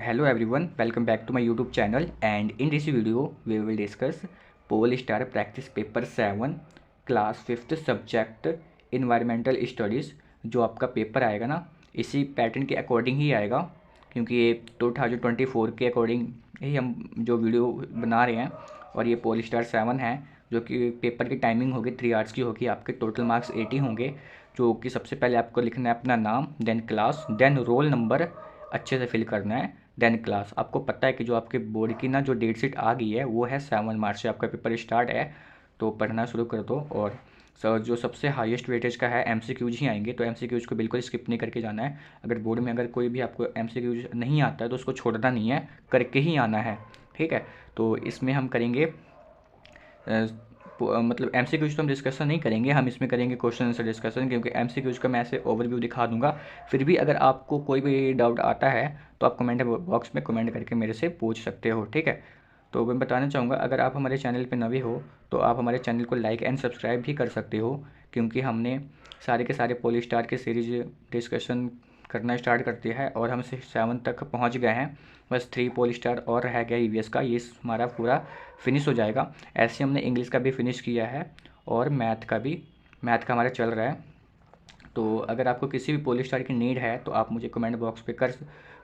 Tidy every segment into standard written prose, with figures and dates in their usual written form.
Hello everyone, welcome back to my YouTube channel, and in this video we will discuss Polestar Practice Paper 7 Class 5th Subject Environmental Studies। जो आपका paper आएगा ना, इसी pattern के according ही आएगा, क्योंकि ये 2024 के अकॉर्डिंग ही हम जो वीडियो बना रहे हैं। और ये पोलिस्टार 7 है, जो कि पेपर की टाइमिंग होगी 3 आवर्स की होगी। आपके टोटल मार्क्स 80 होंगे, जो कि सबसे पहले आपको लिखना है अपना नाम, then class, then roll number अच्छे से फिल करना है, देन क्लास। आपको पता है कि जो आपके बोर्ड की ना जो डेट शीट आ गई है वो है 7 मार्च से आपका पेपर स्टार्ट है, तो पढ़ना शुरू कर दो। और जो सबसे हाईएस्ट वेटेज का है एमसीक्यूज ही आएंगे, तो एमसीक्यूज को बिल्कुल स्किप नहीं करके जाना है। अगर बोर्ड में अगर कोई भी आपको एमसीक्यूज नहीं आता है तो उसको छोड़ना नहीं है, करके ही आना है, ठीक है। तो इसमें हम करेंगे मतलब एमसीक्यूज तो हम डिस्कशन नहीं करेंगे, हम इसमें करेंगे क्वेश्चन आंसर डिस्कशन, क्योंकि एमसीक्यूज का मैं ऐसे ओवरव्यू दिखा दूंगा। फिर भी अगर आपको कोई भी डाउट आता है तो आप कमेंट बॉक्स में कमेंट करके मेरे से पूछ सकते हो, ठीक है। तो मैं बताना चाहूँगा, अगर आप हमारे चैनल पर नए हो तो आप हमारे चैनल को लाइक एंड सब्सक्राइब भी कर सकते हो, क्योंकि हमने सारे के सारे पोलिस्टार के सीरीज डिस्कशन करना स्टार्ट कर दिया है और हम 7 तक पहुंच गए हैं। बस 3 पोलिस्टार और रह गया ईवीएस का, ये हमारा पूरा फिनिश हो जाएगा। ऐसे हमने इंग्लिश का भी फिनिश किया है और मैथ का हमारा चल रहा है। तो अगर आपको किसी भी पोलिस्टार की नीड है तो आप मुझे कमेंट बॉक्स पे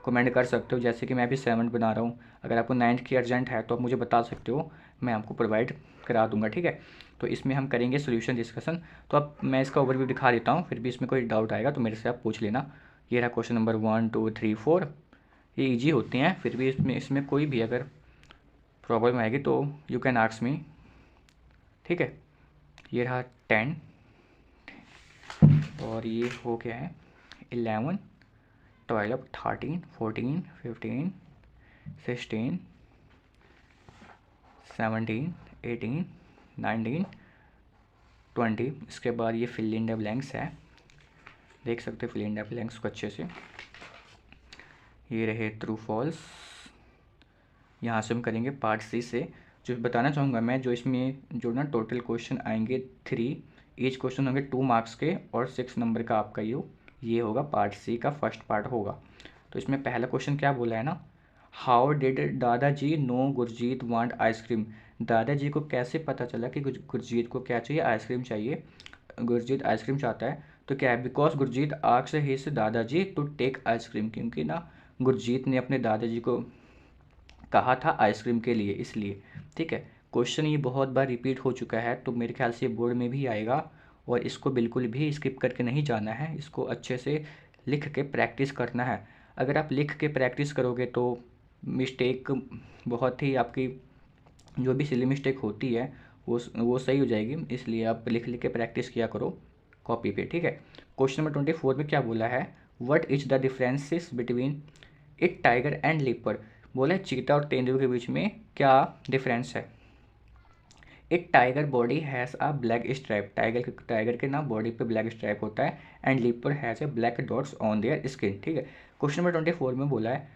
कमेंट कर सकते हो। जैसे कि मैं अभी 7 बना रहा हूँ, अगर आपको 9th की अर्जेंट है तो आप मुझे बता सकते हो, मैं आपको प्रोवाइड करा दूंगा, ठीक है। तो इसमें हम करेंगे सोल्यूशन डिस्कशन। तो अब मैं इसका ओवरव्यू दिखा देता हूँ, फिर भी इसमें कोई डाउट आएगा तो मेरे से आप पूछ लेना। ये रहा क्वेश्चन नंबर 1 2 3 4। ये ईजी होते हैं, फिर भी इसमें कोई भी अगर प्रॉब्लम आएगी तो यू कैन आस्क मी, ठीक है। ये रहा 10, और ये हो गया है 11 12 13 14 15 16 17 18 19 20। इसके बाद ये फिल इन द ब्लैंक्स है, देख सकते हो फिल इन द ब्लैंक्स को अच्छे से। ये रहे ट्रू फॉल्स। यहाँ से हम करेंगे पार्ट सी से। जो बताना चाहूँगा मैं, जो इसमें जो ना टोटल क्वेश्चन आएंगे 3, ईच क्वेश्चन होंगे 2 मार्क्स के, और 6 नंबर का आपका ये होगा पार्ट सी का फर्स्ट पार्ट होगा। तो इसमें पहला क्वेश्चन क्या बोला है ना, हाउ डिड दादाजी नो गुरजीत वांट आइसक्रीम। दादाजी को कैसे पता चला कि गुरजीत को क्या चाहिए, आइसक्रीम चाहिए। गुरजीत आइसक्रीम चाहता है, तो क्या है, बिकॉज गुरजीत आस्क्ड हिज दादाजी टू टेक आइसक्रीम, क्योंकि ना गुरजीत ने अपने दादाजी को कहा था आइसक्रीम के लिए, इसलिए, ठीक है। क्वेश्चन ये बहुत बार रिपीट हो चुका है, तो मेरे ख्याल से बोर्ड में भी आएगा, और इसको बिल्कुल भी स्किप करके नहीं जाना है, इसको अच्छे से लिख के प्रैक्टिस करना है। अगर आप लिख के प्रैक्टिस करोगे तो मिस्टेक बहुत ही आपकी, जो भी सिली मिस्टेक होती है वो सही हो जाएगी। इसलिए आप लिख लिख के प्रैक्टिस किया करो कॉपी पे, ठीक है। क्वेश्चन नंबर 24 में क्या बोला है, what is the differences between it tiger and leopard. बोला है चीता और तेंदुए के बीच में क्या डिफरेंस है। एक tiger body has a black stripe, tiger के ना बॉडी पे ब्लैक स्ट्राइप होता है, and leopard has a black dots on their skin, ठीक है। क्वेश्चन नंबर 24 में बोला है,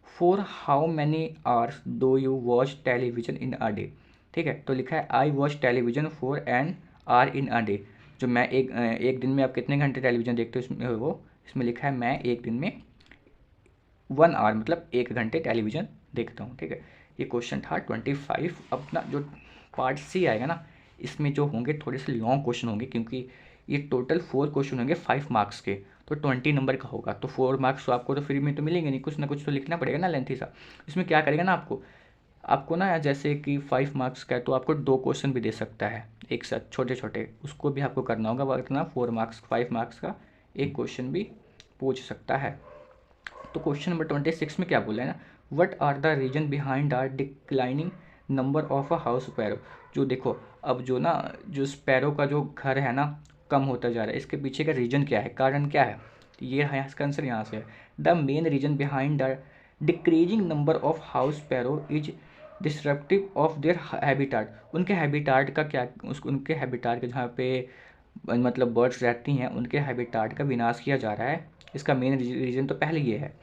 for how many hours do you watch television in a day, ठीक है। तो लिखा है I watch television for an hour in a day. जो मैं एक दिन में आप कितने घंटे टेलीविजन देखते हो, इसमें लिखा है मैं एक दिन में 1 आवर मतलब 1 घंटे टेलीविज़न देखता हूँ, ठीक है। ये क्वेश्चन था 25। अपना जो पार्ट सी आएगा ना, इसमें जो होंगे थोड़े से लॉन्ग क्वेश्चन होंगे, क्योंकि ये टोटल 4 क्वेश्चन होंगे 5 मार्क्स के, तो 20 नंबर का होगा। तो 4 मार्क्स तो आपको तो फ्री में तो मिलेंगे नहीं, कुछ ना कुछ तो लिखना पड़ेगा ना लेंथी सा। इसमें क्या करेगा ना, आपको ना जैसे कि 5 मार्क्स का है तो आपको 2 क्वेश्चन भी दे सकता है एक साथ, छोटे छोटे, उसको भी आपको करना होगा, वरना 4 मार्क्स 5 मार्क्स का एक क्वेश्चन भी पूछ सकता है। तो क्वेश्चन नंबर 26 में क्या बोला है ना, what are the reason behind the declining number of a house sparrow. जो देखो, अब जो स्पैरो का जो घर है ना कम होता जा रहा है, इसके पीछे का रीजन क्या है, कारण क्या है, ये है इसका आंसर यहाँ से है। The main reason behind the decreasing number of house sparrow is disruptive of their habitat. उनके हैबिटाट का क्या, उनके हैबिटाट के जहाँ पे मतलब बर्ड्स रहती हैं, उनके हैबिटाट का विनाश किया जा रहा है। इसका मेन रीज़न तो पहले ये है,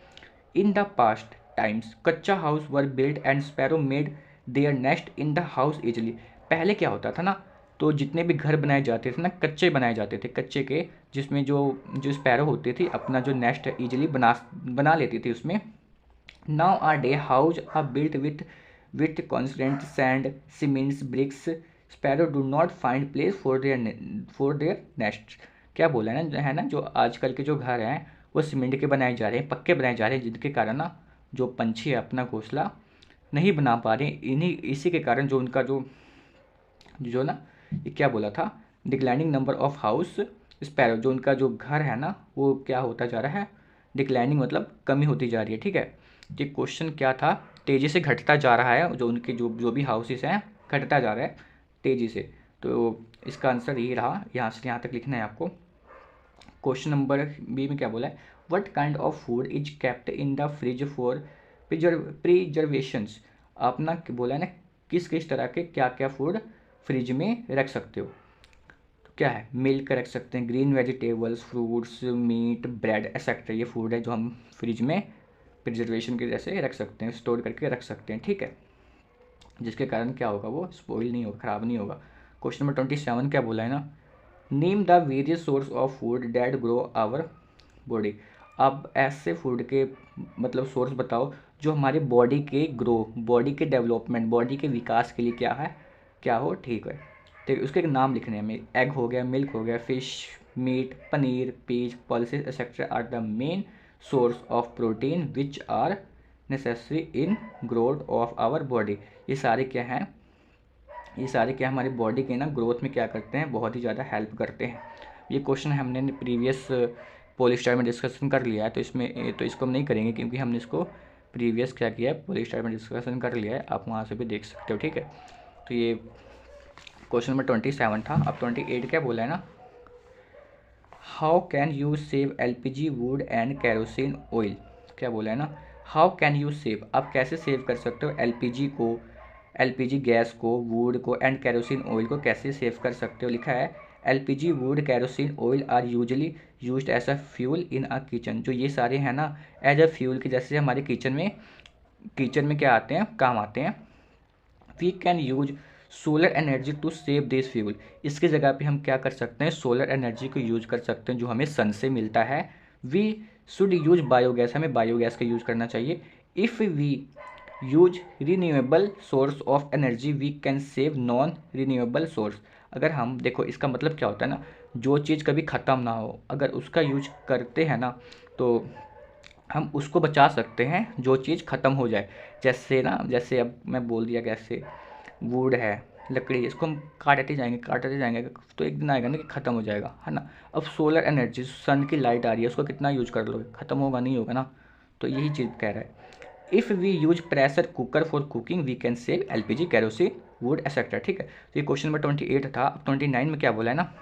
इन द पास्ट टाइम्स कच्चा house were build and sparrow made their nest in the house easily. पहले क्या होता था ना, तो जितने भी घर बनाए जाते थे ना, कच्चे बनाए जाते थे, कच्चे के, जिसमें जो जो स्पैरो होती थी अपना जो नेस्ट इजीली बना बना लेती थी उसमें, नाउ आर डे house are built with concrete sand cements bricks sparrow do not find place for their nest. क्या बोला है ना जो आजकल के जो घर हैं वो सीमेंट के बनाए जा रहे हैं, पक्के बनाए जा रहे हैं, जिनके कारण ना जो पंछी है अपना घोंसला नहीं बना पा रहे। इन्हीं इसी के कारण जो उनका जो जो ना ये क्या बोला था, declining number of house sparrow, जो उनका जो घर है ना वो क्या होता जा रहा है, डिक्लाइनिंग मतलब कमी होती जा रही है। ठीक है, ये क्वेश्चन क्या था, तेज़ी से घटता जा रहा है, जो उनके जो जो भी हाउसेस हैं घटता जा रहा है तेज़ी से। तो इसका आंसर ये रहा, यहाँ से यहाँ तक लिखना है आपको। क्वेश्चन नंबर बी में क्या बोला है, what kind of food is kept in the fridge for preservations. आपने बोला है ना किस किस तरह के क्या क्या फूड फ्रिज में रख सकते हो। तो क्या है, मिल्क रख सकते हैं, green vegetables, fruits, meat, bread etcetera, ये फूड है जो हम फ्रिज में प्रिजर्वेशन के जैसे रख सकते हैं, स्टोर करके रख सकते हैं। ठीक है, जिसके कारण क्या होगा, वो स्पॉइल नहीं होगा, ख़राब नहीं होगा। क्वेश्चन नंबर 27 क्या बोला है ना, name the various source of food that grow our body. अब ऐसे फूड के मतलब सोर्स बताओ जो हमारे बॉडी के ग्रो, बॉडी के डेवलपमेंट, बॉडी के विकास के लिए क्या है, क्या हो, ठीक है। तो उसके नाम लिखने हैं हमें, एग हो गया, मिल्क हो गया, fish, meat, paneer, peas, pulses etcetera are the main source of protein which are necessary in growth of our body. ये सारे क्या हैं, ये सारे क्या हमारी बॉडी के ना ग्रोथ में क्या करते हैं, बहुत ही ज़्यादा हेल्प करते हैं। ये क्वेश्चन हमने प्रीवियस पॉलीस्टार में डिस्कशन कर लिया है, तो इसमें तो इसको हम नहीं करेंगे क्योंकि हमने इसको प्रीवियस क्या किया है, पॉलीस्टार में डिस्कशन कर लिया है, आप वहाँ से भी देख सकते हो। ठीक है, तो ये क्वेश्चन नंबर 27 था। अब 28 क्या बोला है ना, how can you save LPG would and kerosene oil. क्या बोला है ना, हाउ कैन यू सेव, आप कैसे सेव कर सकते हो LPG को, LPG गैस को, वुड को एंड कैरोसिन ऑयल को कैसे सेव कर सकते हो। लिखा है LPG wood kerosene oil are usually used as a fuel in a kitchen. जो ये सारे हैं ना एज अ फ्यूल के जैसे हमारे किचन में क्या आते हैं, काम आते हैं। We can use solar energy to save this fuel. इसकी जगह पे हम क्या कर सकते हैं, सोलर एनर्जी को यूज कर सकते हैं जो हमें सन से मिलता है। वी शुड यूज बायोगैस, हमें बायोगैस का यूज करना चाहिए। If we use renewable source of energy we can save non renewable source. अगर हम देखो इसका मतलब क्या होता है ना, जो चीज़ कभी ख़त्म ना हो अगर उसका यूज करते हैं ना तो हम उसको बचा सकते हैं जो चीज़ ख़त्म हो जाए। जैसे ना, जैसे अब मैं बोल दिया कैसे, वुड है, लकड़ी, इसको हम काटते जाएंगे तो एक दिन आएगा ना कि ख़त्म हो जाएगा, है ना। अब सोलर एनर्जी, सन की लाइट आ रही है, उसको कितना यूज कर लोगे, ख़त्म होगा नहीं होगा ना। तो यही चीज़ कह रहा है, if we use pressure cooker for cooking we can save LPG kerosene wood etcetera. ठीक है, तो ये क्वेश्चन नंबर 28 था। अब 29 में क्या बोला है ना,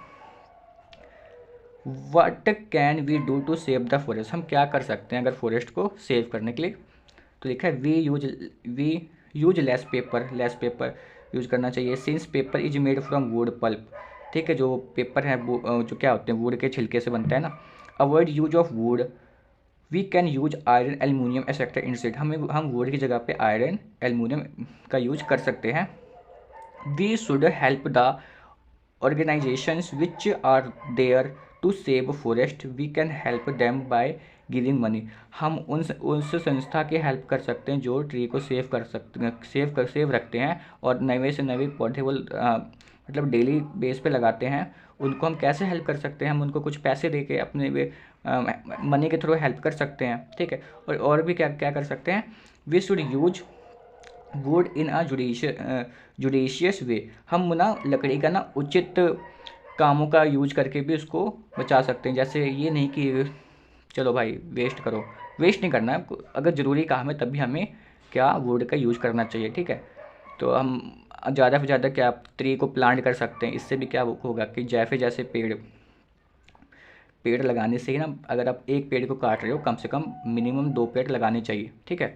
what can we do to save the forest. हम क्या कर सकते हैं अगर फॉरेस्ट को सेव करने के लिए। तो लिखा है we use less paper use करना चाहिए, since paper is made from wood pulp. ठीक है, जो पेपर है जो क्या होते हैं, वुड के छिलके से बनता है ना। Avoid use of wood, we can use iron aluminium etcetera instead. हम वुड की जगह पे आयरन एल्यूमिनियम का यूज कर सकते हैं। We should help the organizations which are there to save forest we can help them by giving money। हम उनसे संस्था की हेल्प कर सकते हैं जो ट्री को सेव कर सकते हैं, सेव रखते हैं और नए से नए पौधे वो मतलब डेली बेस पे लगाते हैं। उनको हम कैसे हेल्प कर सकते हैं, हम उनको कुछ पैसे दे के अपने मनी के थ्रू हेल्प कर सकते हैं। ठीक है, और भी क्या क्या कर सकते हैं, we should use wood in a judicious way. हम ना लकड़ी का ना उचित कामों का यूज करके भी उसको बचा सकते हैं। जैसे ये नहीं कि चलो भाई वेस्ट करो, वेस्ट नहीं करना है, अगर ज़रूरी काम है तभी हमें क्या वुड का यूज करना चाहिए। ठीक है, तो हम ज़्यादा से ज़्यादा क्या ट्री को प्लांट कर सकते हैं। इससे भी क्या होगा कि जैसे जैसे पेड़ लगाने से ही ना, अगर आप एक पेड़ को काट रहे हो कम से कम मिनिमम 2 पेड़ लगाने चाहिए। ठीक है,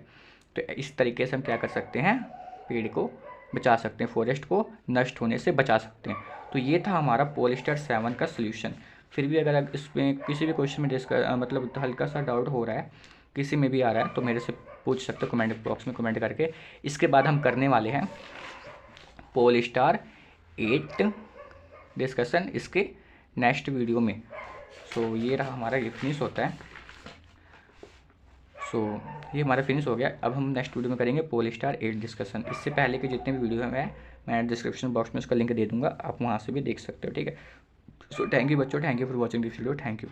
तो इस तरीके से हम क्या कर सकते हैं, पेड़ को बचा सकते हैं, फॉरेस्ट को नष्ट होने से बचा सकते हैं। तो ये था हमारा पॉलिस्टर 7 का सोल्यूशन। फिर भी अगर इसमें किसी भी क्वेश्चन में मतलब हल्का सा डाउट हो रहा है, किसी में भी आ रहा है, तो मेरे से पूछ सकते हो कमेंट बॉक्स में कमेंट करके। इसके बाद हम करने वाले हैं पॉलिस्टर 8 डिस्कशन इसके नेक्स्ट वीडियो में। सो ये रहा हमारा, ये फिनिश होता है। सो ये हमारा फिनिश हो गया। अब हम नेक्स्ट वीडियो में करेंगे पोलस्टार 8 डिस्कशन। इससे पहले के जितने भी वीडियो हैं मैं डिस्क्रिप्शन बॉक्स में उसका लिंक दे दूँगा, आप वहाँ से भी देख सकते हो, ठीक है। सो थैंक यू बच्चों, thank you for watching this video, thank you.